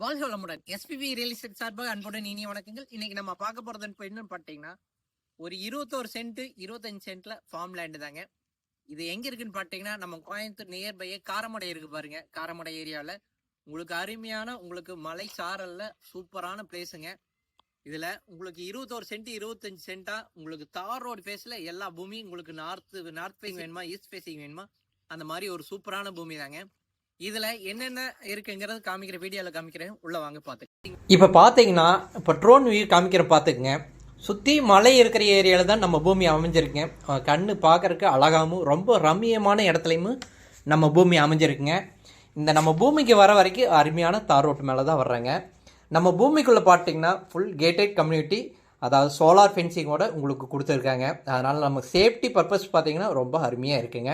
வாழ்க வளமுடன். SPB real estate சார்பாக அன்புடன் இனிய வணக்கங்கள். இன்னைக்கு நம்ம பார்க்க போறது என்னன்னு பார்த்தீங்கன்னா, ஒரு 21 சென்ட் 25 சென்ட்ல ஃபார்ம் லேண்டு தாங்க. இது எங்க இருக்குன்னு பார்த்தீங்கன்னா, நம்ம கோயம்புத்தூர் நியர்பையே காரமடை இருக்கு பாருங்க. காரமடை ஏரியாவில் உங்களுக்கு அருமையான உங்களுக்கு மலை சாரல்ல சூப்பரான பிளேஸுங்க. இதுல உங்களுக்கு 21 சென்ட் 25 சென்டா உங்களுக்கு தார் ரோடு ஃபேஸ்ல எல்லா பூமியும் உங்களுக்கு நார்த் ஃபேஸ் வேணுமா, ஈஸ்ட் ஃபேஸிங் வேணுமா, அந்த மாதிரி ஒரு சூப்பரான பூமி தாங்க. இதுல என்னென்ன இருக்குங்கிறது காமிக்கிற வீடியோவில் காமிக்கிறேன். உள்ள வாங்க பார்த்து. இப்போ பார்த்தீங்கன்னா இப்போ ட்ரோன் வியூ காமிக்கிற பார்த்துக்குங்க. சுற்றி மலை இருக்கிற ஏரியாவில் தான் நம்ம பூமி அமைஞ்சிருக்குங்க. கண்ணு பார்க்கறதுக்கு அழகாகவும் ரொம்ப ரம்மியமான இடத்துலையும் நம்ம பூமி அமைஞ்சிருக்குங்க. இந்த நம்ம பூமிக்கு வர வரைக்கும் அருமையான தார் ரோட்டு மேலே தான் வர்றாங்க. நம்ம பூமிக்குள்ளே பார்த்தீங்கன்னா ஃபுல் கேட்டட் கம்யூனிட்டி, அதாவது சோலார் ஃபென்சிங்கோட உங்களுக்கு கொடுத்துருக்காங்க. அதனால் நம்ம சேஃப்டி பர்பஸ் பார்த்திங்கன்னா ரொம்ப அருமையாக இருக்குங்க.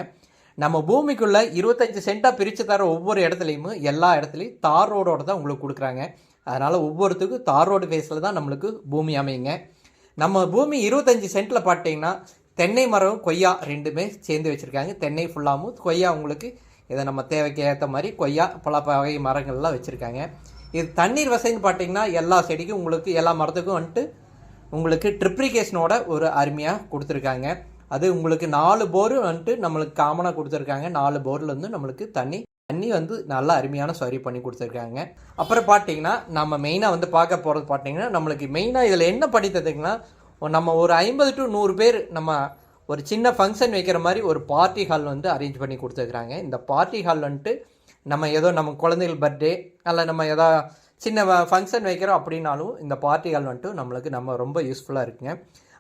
நம்ம பூமிக்குள்ளே 25 சென்ட்டாக பிரித்து தர ஒவ்வொரு இடத்துலையும் எல்லா இடத்துலையும் தார் ரோடோட தான் உங்களுக்கு கொடுக்குறாங்க. அதனால் ஒவ்வொருத்துக்கும் தார் ரோடு ஃபேஸில் தான் நம்மளுக்கு பூமி அமையுங்க. நம்ம பூமி 25 சென்ட்டில் பார்த்தீங்கன்னா தென்னை மரம் கொய்யா ரெண்டுமே சேர்ந்து வச்சுருக்காங்க. தென்னை ஃபுல்லாகவும் கொய்யா உங்களுக்கு இதை நம்ம தேவைக்கு ஏற்ற மாதிரி கொய்யா பல வகை மரங்கள்லாம் வச்சுருக்காங்க. இது தண்ணீர் வசதின்னு பார்த்தீங்கன்னா எல்லா செடிக்கும் உங்களுக்கு எல்லா மரத்துக்கும் வந்துட்டு உங்களுக்கு ட்ரிப்ரிகேஷனோட ஒரு அருமையாக கொடுத்துருக்காங்க. அது உங்களுக்கு 4 போரு வந்துட்டு நம்மளுக்கு காமனாக கொடுத்துருக்காங்க. 4 போர்லேருந்து நம்மளுக்கு தண்ணி வந்து நல்லா அருமையான சரி பண்ணி கொடுத்துருக்காங்க. அப்புறம் பார்த்தீங்கன்னா நம்ம மெயினாக வந்து பார்க்க போகிறது பார்த்தீங்கன்னா நம்மளுக்கு மெயினாக இதில் என்ன பண்ணி தந்துங்கன்னா, நம்ம ஒரு 50 to 100 பேர் நம்ம ஒரு சின்ன ஃபங்க்ஷன் வைக்கிற மாதிரி ஒரு பார்ட்டி ஹால் வந்து அரேஞ்ச் பண்ணி கொடுத்துருக்குறாங்க. இந்த பார்ட்டி ஹால் வந்துட்டு நம்ம ஏதோ நம்ம குழந்தைகள் பர்த்டே அல்ல நம்ம ஏதோ சின்ன ஃபங்க்ஷன் வைக்கிறோம் அப்படின்னாலும் இந்த பார்ட்டி ஹால் வந்துட்டு நம்மளுக்கு நம்ம ரொம்ப யூஸ்ஃபுல்லாக இருக்குங்க.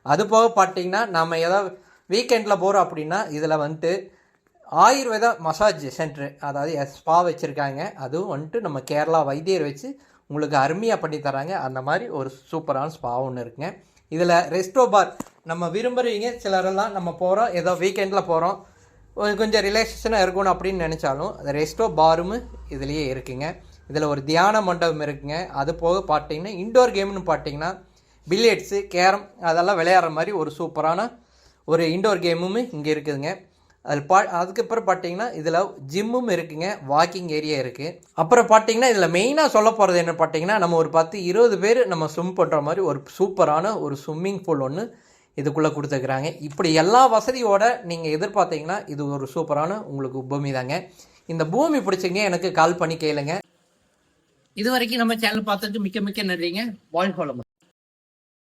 அது போக பார்த்தீங்கன்னா நம்ம ஏதோ வீக்கெண்டில் போகிறோம் அப்படின்னா இதில் வந்துட்டு ஆயுர்வேதா மசாஜ் சென்ட்ரு, அதாவது ஸ்பா வச்சுருக்காங்க. அதுவும் வந்துட்டு நம்ம கேரளா வைத்தியர் வச்சு உங்களுக்கு அருமையாக பண்ணி தராங்க. அந்த மாதிரி ஒரு சூப்பரான ஸ்பா ஒன்று இருக்குங்க. இதில் ரெஸ்டோ பார் நம்ம விரும்புகிறீங்க. சிலரெல்லாம் நம்ம போகிறோம் ஏதோ வீக்கெண்டில் போகிறோம் கொஞ்சம் ரிலாக்ஸேஷனாக இருக்கணும் அப்படின்னு நினச்சாலும் அந்த ரெஸ்டோ பாரும் இதுலேயே இருக்குங்க. இதில் ஒரு தியான மண்டபம் இருக்குங்க. அது போக பார்த்தீங்கன்னா இன்டோர் கேம்னு பார்த்தீங்கன்னா பில்லியட்ஸு கேரம் அதெல்லாம் விளையாடுற மாதிரி ஒரு சூப்பரான ஒரு இன்டோர் கேமும் இங்கே இருக்குதுங்க. அதுக்கப்புறம் பார்த்தீங்கன்னா இதில் ஜிம்மும் இருக்குங்க, வாக்கிங் ஏரியா இருக்குது. அப்புறம் பார்த்தீங்கன்னா இதில் மெயினாக சொல்ல போகிறது என்ன பார்த்தீங்கன்னா, நம்ம ஒரு 10-20 பேர் நம்ம ஸ்விம் பண்ணுற மாதிரி ஒரு சூப்பரான ஒரு ஸ்விம்மிங் பூல் ஒன்று இதுக்குள்ளே கொடுத்துருக்குறாங்க. இப்படி எல்லா வசதியோடு நீங்கள் எதிர்பார்த்தீங்கன்னா இது ஒரு சூப்பரான உங்களுக்கு பூமி தாங்க. இந்த பூமி பிடிச்சிங்க எனக்கு கால் பண்ணி கேளுங்க. இது வரைக்கும் நம்ம சேனல் பார்த்துட்டு மிக்க நன்றிங்க. வாழ்க வளமுடன்.